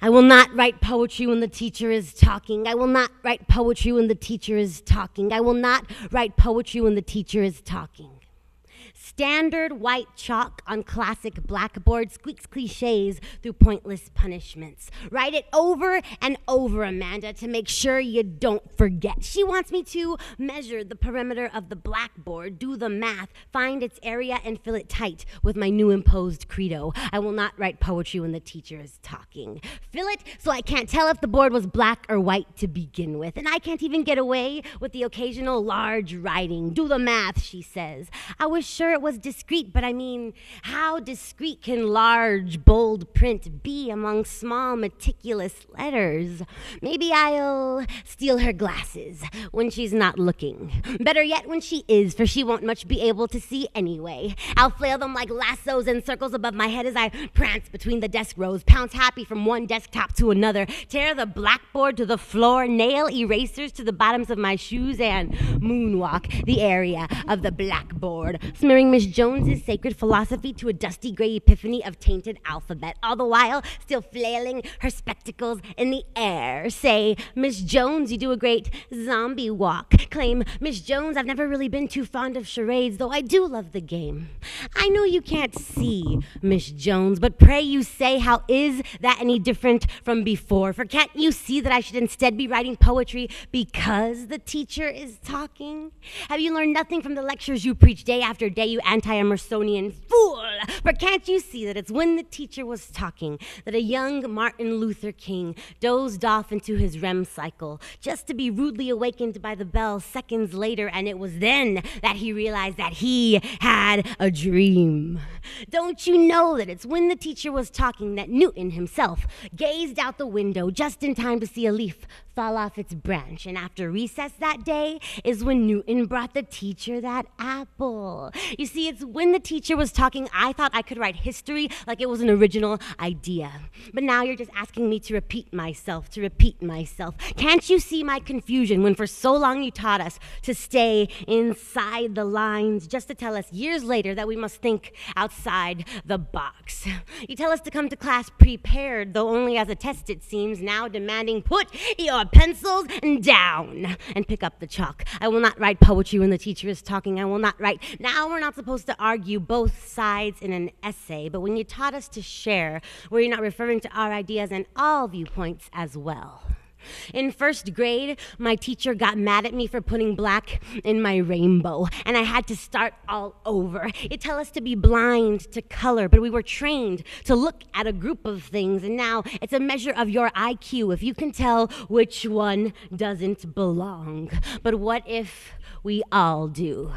I will not write poetry when the teacher is talking. I will not write poetry when the teacher is talking. I will not write poetry when the teacher is talking. Standard white chalk on classic blackboard squeaks cliches through pointless punishments. Write it over and over, Amanda, to make sure you don't forget. She wants me to measure the perimeter of the blackboard, do the math, find its area, and fill it tight with my new imposed credo. I will not write poetry when the teacher is talking. Fill it so I can't tell if the board was black or white to begin with. And I can't even get away with the occasional large writing. Do the math, she says. I was sure it was discreet, but I mean, how discreet can large, bold print be among small, meticulous letters? Maybe I'll steal her glasses when she's not looking. Better yet, when she is, for she won't much be able to see anyway. I'll flail them like lassos in circles above my head as I prance between the desk rows, pounce happy from one desktop to another, tear the blackboard to the floor, nail erasers to the bottoms of my shoes, and moonwalk the area of the blackboard, smearing Miss Jones's sacred philosophy to a dusty gray epiphany of tainted alphabet, all the while still flailing her spectacles in the air. Say, Miss Jones, you do a great zombie walk. Claim, Miss Jones, I've never really been too fond of charades, though I do love the game. I know you can't see, Miss Jones, but pray you say, how is that any different from before? For can't you see that I should instead be writing poetry because the teacher is talking? Have you learned nothing from the lectures you preach day after day, you anti-Emersonian fool? For can't you see that it's when the teacher was talking that a young Martin Luther King dozed off into his REM cycle, just to be rudely awakened by the bell seconds later, and it was then that he realized that he had a dream? Don't you know that it's when the teacher was talking that Newton himself gazed out the window just in time to see a leaf fall off its branch, and after recess that day is when Newton brought the teacher that apple? You see, it's when the teacher was talking I thought I could write history like it was an original idea. But now you're just asking me to repeat myself. Can't you see my confusion when for so long you taught us to stay inside the lines, just to tell us years later that we must think outside the box? You tell us to come to class prepared, though only as a test it seems, now demanding put your pencils down and pick up the chalk. I will not write poetry when the teacher is talking. I will not write. Now we're not supposed to argue both sides in an essay, but when you taught us to share, were you not referring to our ideas and all viewpoints as well? In first grade, my teacher got mad at me for putting black in my rainbow, and I had to start all over. He'd tell us to be blind to color, but we were trained to look at a group of things, and now it's a measure of your IQ if you can tell which one doesn't belong. But what if we all do?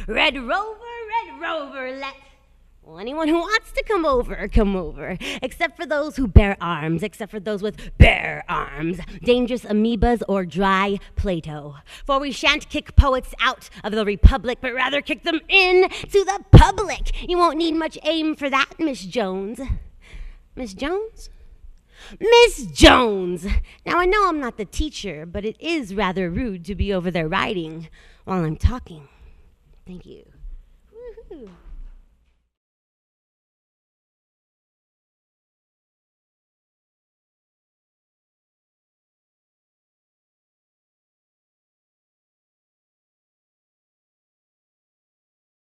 Red Rover, let... Well, anyone who wants to come over, except for those who bear arms, except for those with bare arms, dangerous amoebas or dry Plato. For we shan't kick poets out of the republic, but rather kick them in to the public. You won't need much aim for that, Miss Jones. Miss Jones? Miss Jones! Now, I know I'm not the teacher, but it is rather rude to be over there writing while I'm talking. Thank you. Woo-hoo.